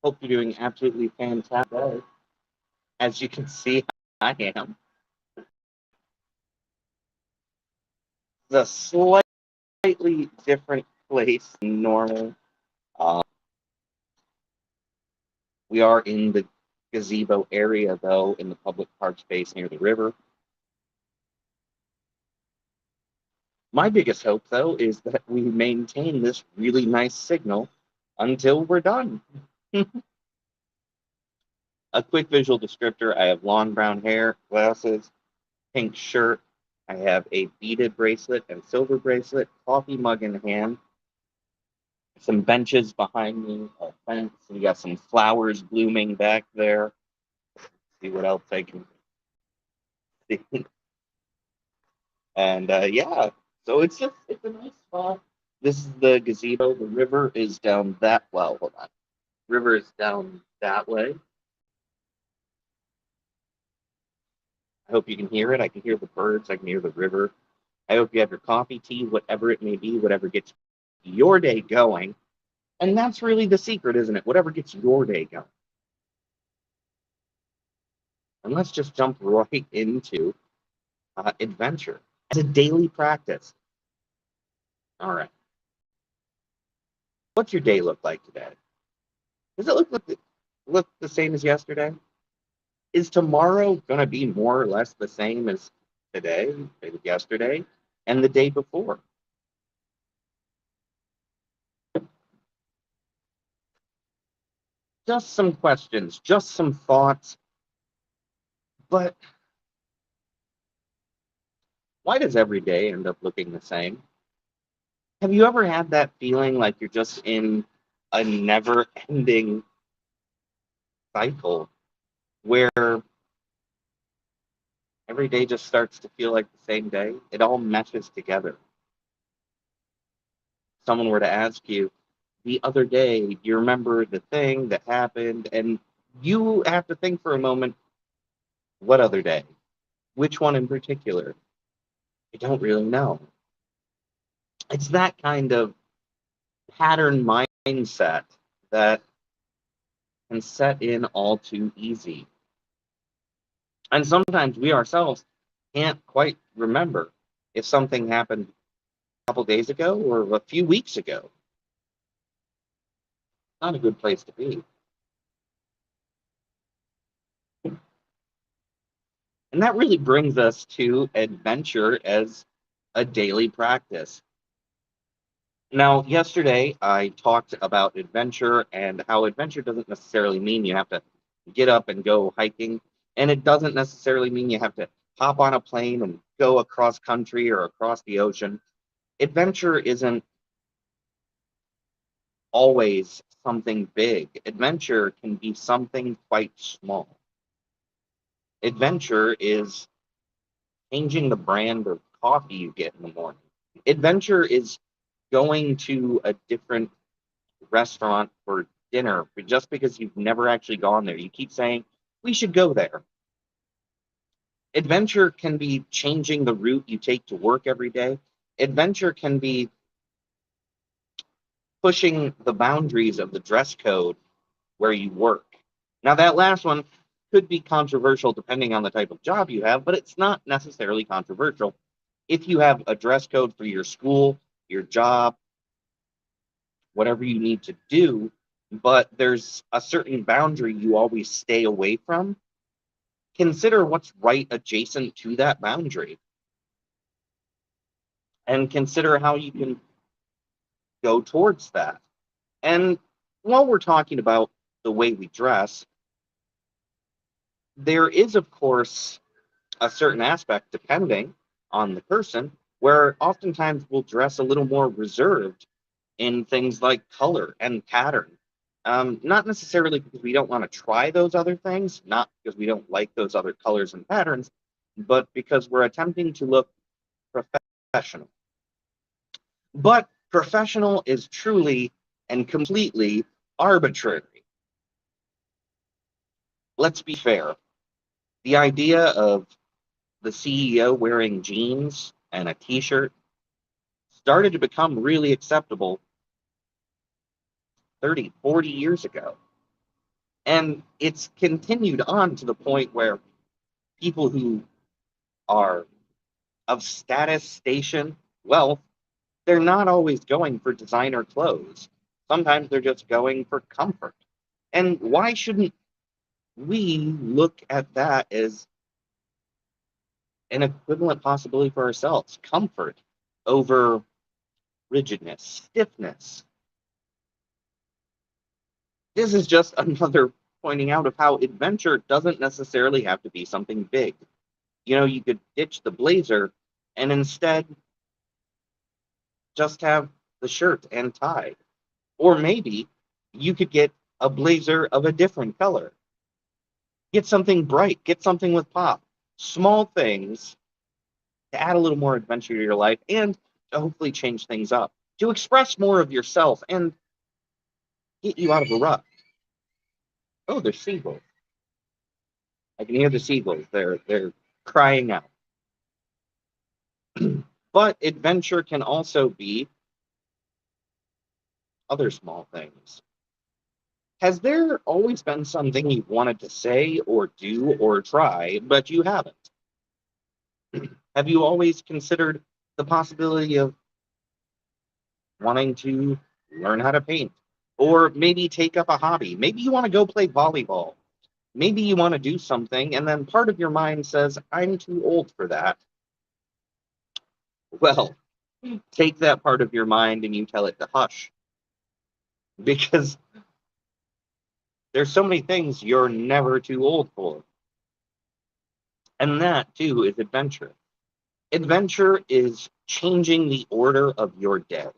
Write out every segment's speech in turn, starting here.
Hope you're doing absolutely fantastic. As you can see, I am. It's a slightly different place than normal. Uh, we are in the gazebo area, though, in the public park space near the river. My biggest hope, though, is that we maintain this really nice signal until we're done. A quick visual descriptor: I have long brown hair, glasses, pink shirt. I have a beaded bracelet and silver bracelet, coffee mug in hand, some benches behind me, a fence. We got some flowers blooming back there. See what else I can see. And yeah, so it's a nice spot. This is the gazebo. The river is down that well. Hold on. River is down that way. I hope you can hear it. I can hear the birds. I can hear the river. I hope you have your coffee, tea, whatever it may be, whatever gets your day going. And that's really the secret, isn't it? Whatever gets your day going. And let's just jump right into adventure as a daily practice. All right. What's your day look like today? Does it look the same as yesterday? Is tomorrow going to be more or less the same as today, yesterday, and the day before? Just some questions, just some thoughts. But why does every day end up looking the same? Have you ever had that feeling like you're just in a never ending cycle where every day just starts to feel like the same day? It all meshes together. Someone were to ask you the other day, do you remember the thing that happened? And you have to think for a moment, what other day? Which one in particular? I don't really know. It's that kind of pattern mindset that can set in all too easy. And sometimes we ourselves can't quite remember if something happened a couple days ago or a few weeks ago. Not a good place to be. And that really brings us to adventure as a daily practice. Now, yesterday I talked about adventure and how adventure doesn't necessarily mean you have to get up and go hiking. And it doesn't necessarily mean you have to hop on a plane and go across country or across the ocean. Adventure isn't always something big. Adventure can be something quite small. Adventure is changing the brand of coffee you get in the morning. Adventure is going to a different restaurant for dinner just because you've never actually gone there. You keep saying, we should go there. Adventure can be changing the route you take to work every day. Adventure can be pushing the boundaries of the dress code where you work. Now, that last one could be controversial depending on the type of job you have, but it's not necessarily controversial. If you have a dress code for your school, your job, whatever you need to do, but there's a certain boundary you always stay away from, consider what's right adjacent to that boundary and consider how you can go towards that. And while we're talking about the way we dress, there is, of course, a certain aspect, depending on the person, where oftentimes we'll dress a little more reserved in things like color and pattern. Not necessarily because we don't want to try those other things, not because we don't like those other colors and patterns, but because we're attempting to look professional. But professional is truly and completely arbitrary. Let's be fair. The idea of the CEO wearing jeans and a t-shirt started to become really acceptable 30, 40 years ago. And it's continued on to the point where people who are of status, station, wealth, they're not always going for designer clothes. Sometimes they're just going for comfort. And why shouldn't we look at that as an equivalent possibility for ourselves? Comfort over rigidness, stiffness. This is just another pointing out of how adventure doesn't necessarily have to be something big. You know, you could ditch the blazer and instead just have the shirt and tie. Or maybe you could get a blazer of a different color. Get something bright, get something with pop. Small things to add a little more adventure to your life and to hopefully change things up, to express more of yourself and get you out of a rut. Oh, there's seagulls. I can hear the seagulls. They're crying out. But adventure can also be other small things. Has there always been something you wanted to say or do or try, but you haven't? Have you always considered the possibility of wanting to learn how to paint? Or maybe take up a hobby? Maybe you want to go play volleyball. Maybe you want to do something, and then part of your mind says, I'm too old for that. Well, take that part of your mind and you tell it to hush. Because there's so many things you're never too old for. And that, too, is adventure. Adventure is changing the order of your day.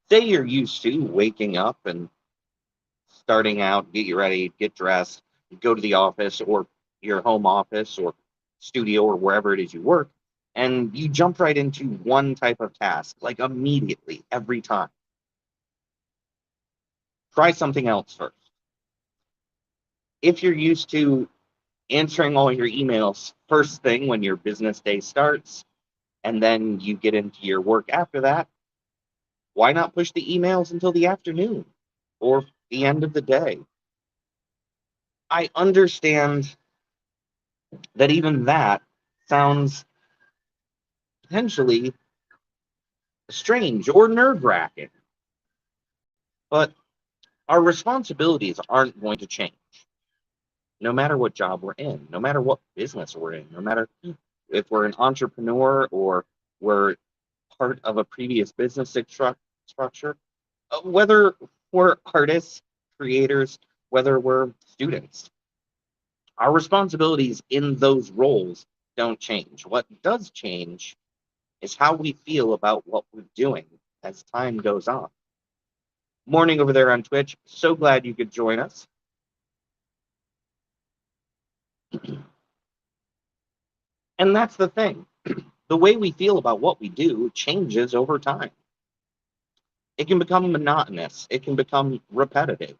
Say you're used to waking up and starting out, get you ready, get dressed, go to the office or your home office or studio or wherever it is you work, and you jump right into one type of task, like immediately, every time. Try something else first. If you're used to answering all your emails first thing when your business day starts, and then you get into your work after that, why not push the emails until the afternoon or the end of the day? I understand that even that sounds potentially strange or nerve wracking, but our responsibilities aren't going to change no matter what job we're in, no matter what business we're in, no matter if we're an entrepreneur or we're part of a previous business structure, whether we're artists, creators, whether we're students. Our responsibilities in those roles don't change. What does change is how we feel about what we're doing as time goes on. Morning over there on Twitch. So glad you could join us. And that's the thing. The way we feel about what we do changes over time. It can become monotonous. It can become repetitive.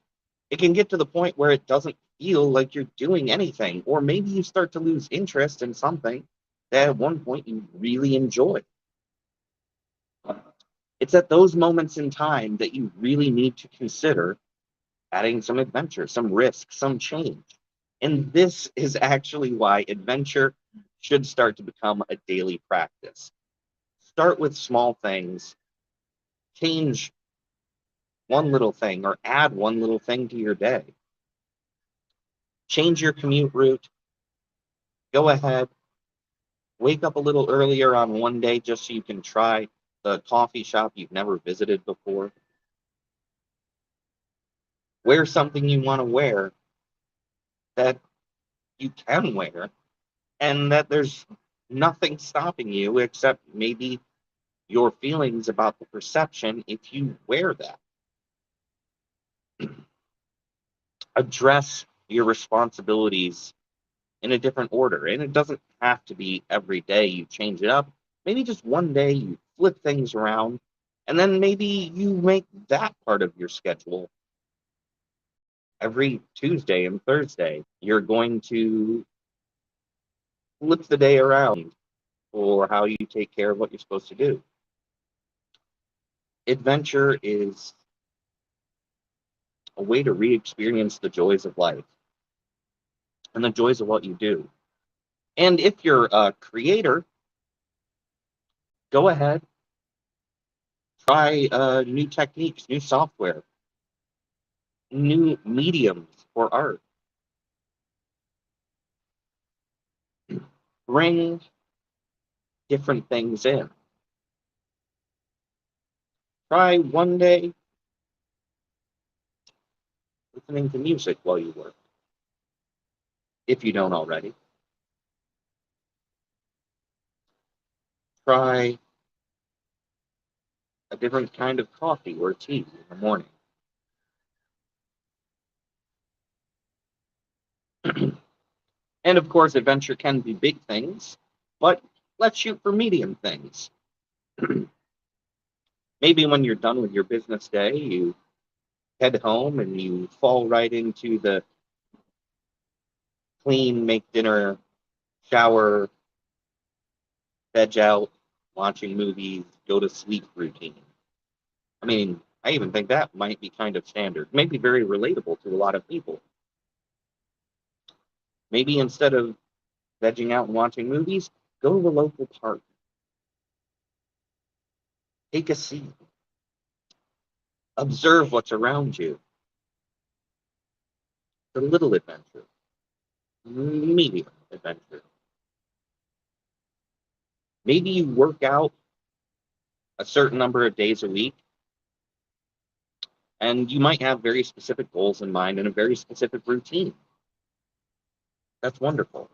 It can get to the point where it doesn't feel like you're doing anything, or maybe you start to lose interest in something that at one point you really enjoyed. It's at those moments in time that you really need to consider adding some adventure, some risk, some change. And this is actually why adventure should start to become a daily practice. Start with small things, change one little thing or add one little thing to your day. Change your commute route. Go ahead, wake up a little earlier on one day just so you can try the coffee shop you've never visited before. Wear something you want to wear that you can wear and that there's nothing stopping you except maybe your feelings about the perception if you wear that. Address your responsibilities in a different order. And it doesn't have to be every day you change it up. Maybe just one day you flip things around, and then maybe you make that part of your schedule. Every Tuesday and Thursday, you're going to flip the day around for how you take care of what you're supposed to do. Adventure is a way to re-experience the joys of life and the joys of what you do. And if you're a creator, go ahead, try new techniques, new software, new mediums for art. Bring different things in. Try one day listening to music while you work, if you don't already. Try a different kind of coffee or tea in the morning. And of course, adventure can be big things, but let's shoot for medium things. Maybe when you're done with your business day, you head home and you fall right into the clean, make dinner, shower, veg out, watching movies, go to sleep routine. I mean, I even think that might be kind of standard, maybe very relatable to a lot of people. Maybe instead of vegging out and watching movies, go to the local park. Take a seat. Observe what's around you. A little adventure. Medium adventure. Maybe you work out a certain number of days a week, and you might have very specific goals in mind and a very specific routine. That's wonderful.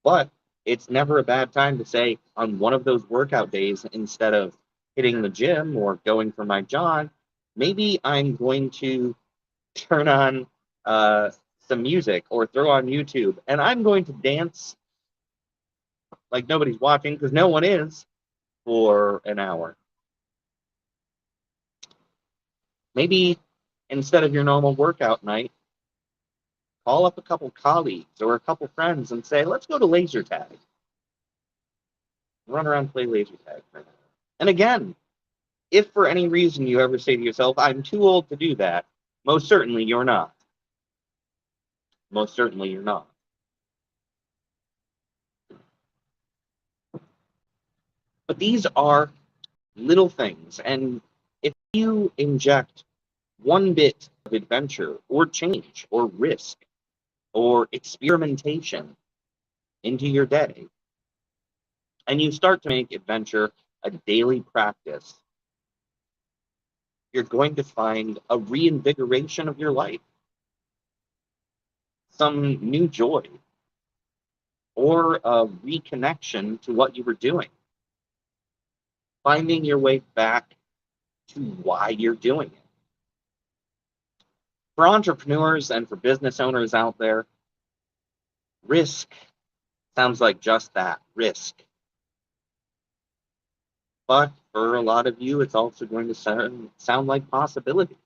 But it's never a bad time to say, on one of those workout days, instead of hitting the gym or going for my jog, maybe I'm going to turn on some music or throw on YouTube, and I'm going to dance like nobody's watching, because no one is, for an hour. Maybe instead of your normal workout night, call up a couple colleagues or a couple friends and say, let's go to laser tag. Run around and play laser tag for an hour. And again, if for any reason you ever say to yourself, I'm too old to do that, most certainly you're not. Most certainly you're not. But these are little things. And if you inject one bit of adventure or change or risk or experimentation into your day, and you start to make adventure a daily practice, you're going to find a reinvigoration of your life, some new joy, or a reconnection to what you were doing, finding your way back to why you're doing it. For entrepreneurs and for business owners out there, risk sounds like just that, risk. But for a lot of you, it's also going to sound like possibility.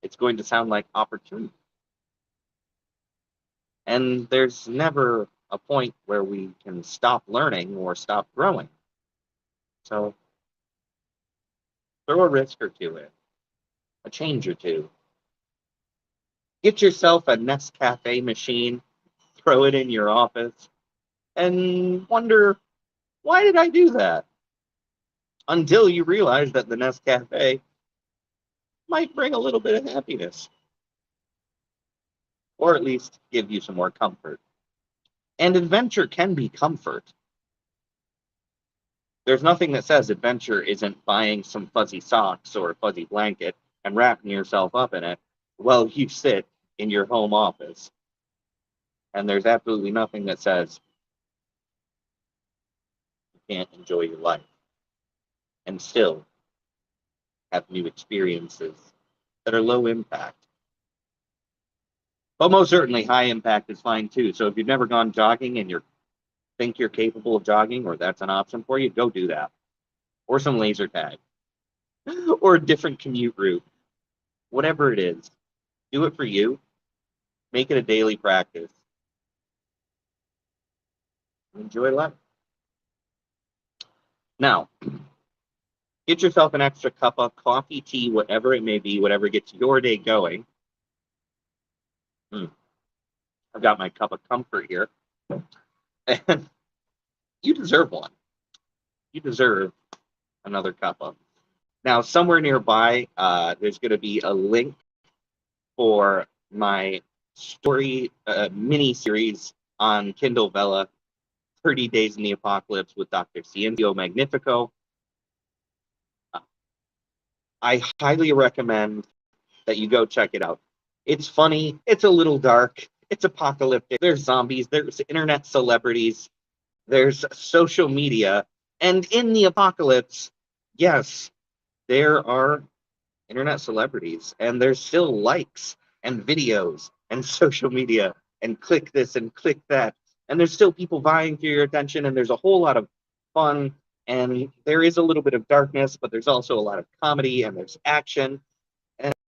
It's going to sound like opportunity. And there's never a point where we can stop learning or stop growing. So throw a risk or two in, a change or two. Get yourself a Nescafe machine, throw it in your office, and wonder, why did I do that? Until you realize that the Nescafe might bring a little bit of happiness, or at least give you some more comfort. And adventure can be comfort. There's nothing that says adventure isn't buying some fuzzy socks or a fuzzy blanket and wrapping yourself up in it while you sit in your home office. And there's absolutely nothing that says you can't enjoy your life and still have new experiences that are low impact. But most certainly high impact is fine too. So if you've never gone jogging and you think you're capable of jogging, or that's an option for you, go do that. Or some laser tag. Or a different commute route. Whatever it is, do it for you. Make it a daily practice. Enjoy life. Now, Get yourself an extra cup of coffee, tea, whatever it may be, whatever gets your day going. I've got my cup of comfort here. And you deserve one. You deserve another cup of. Now, somewhere nearby, there's going to be a link for my story mini series on Kindle Vella, 30 Days in the Apocalypse with Dr. Sciencio Magnifico. I highly recommend that you go check it out. It's funny, it's a little dark, it's apocalyptic. There's zombies, there's internet celebrities, there's social media, and in the apocalypse, yes, there are internet celebrities, and there's still likes and videos and social media and click this and click that, and there's still people vying for your attention, and there's a whole lot of fun, and there is a little bit of darkness, but there's also a lot of comedy, and there's action,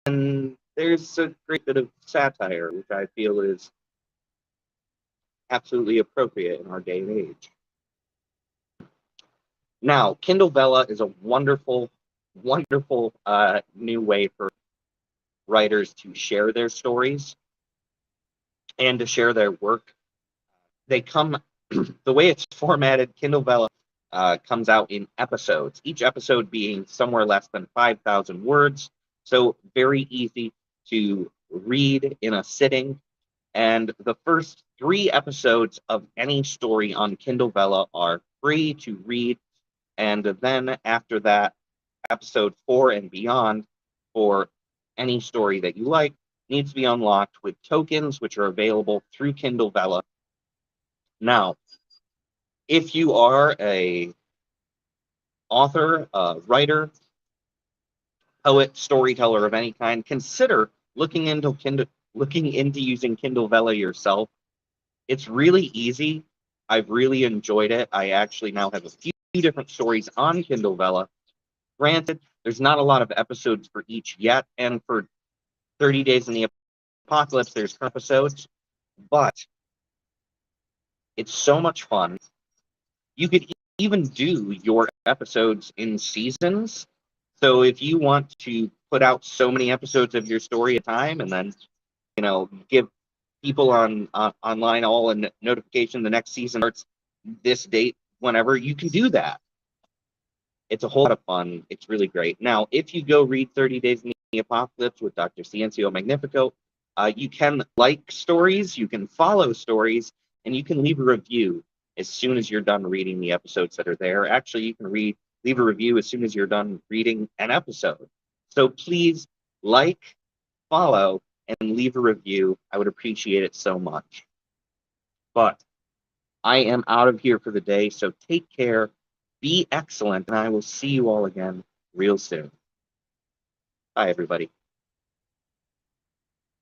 and there's a great bit of satire, which I feel is absolutely appropriate in our day and age. Now, Kindle Vella is a wonderful, wonderful new way for writers to share their stories and to share their work. They come, the way it's formatted, Kindle Vella comes out in episodes, each episode being somewhere less than 5,000 words. So very easy to read in a sitting. And the first 3 episodes of any story on Kindle Vella are free to read. And then after that, episode 4 and beyond, for any story that you like, needs to be unlocked with tokens, which are available through Kindle Vella. Now, if you are a author, writer, poet, storyteller of any kind, consider looking into using Kindle Vella yourself. It's really easy. I've really enjoyed it. I actually now have a few different stories on Kindle Vella. Granted, there's not a lot of episodes for each yet, and for 30 Days in the Apocalypse, there's episodes, but it's so much fun. You could even do your episodes in seasons. So if you want to put out so many episodes of your story at a time, and then give people on online all a notification the next season starts this date, whenever, you can do that. It's a whole lot of fun. It's really great. Now, if you go read 30 Days in the Apocalypse with Dr. Sciencio Magnifico, you can like stories, you can follow stories, and you can leave a review as soon as you're done reading the episodes that are there. Actually, you can leave a review as soon as you're done reading an episode. So please like, follow, and leave a review. I would appreciate it so much. But I am out of here for the day, so take care, be excellent, and I will see you all again real soon. Bye, everybody.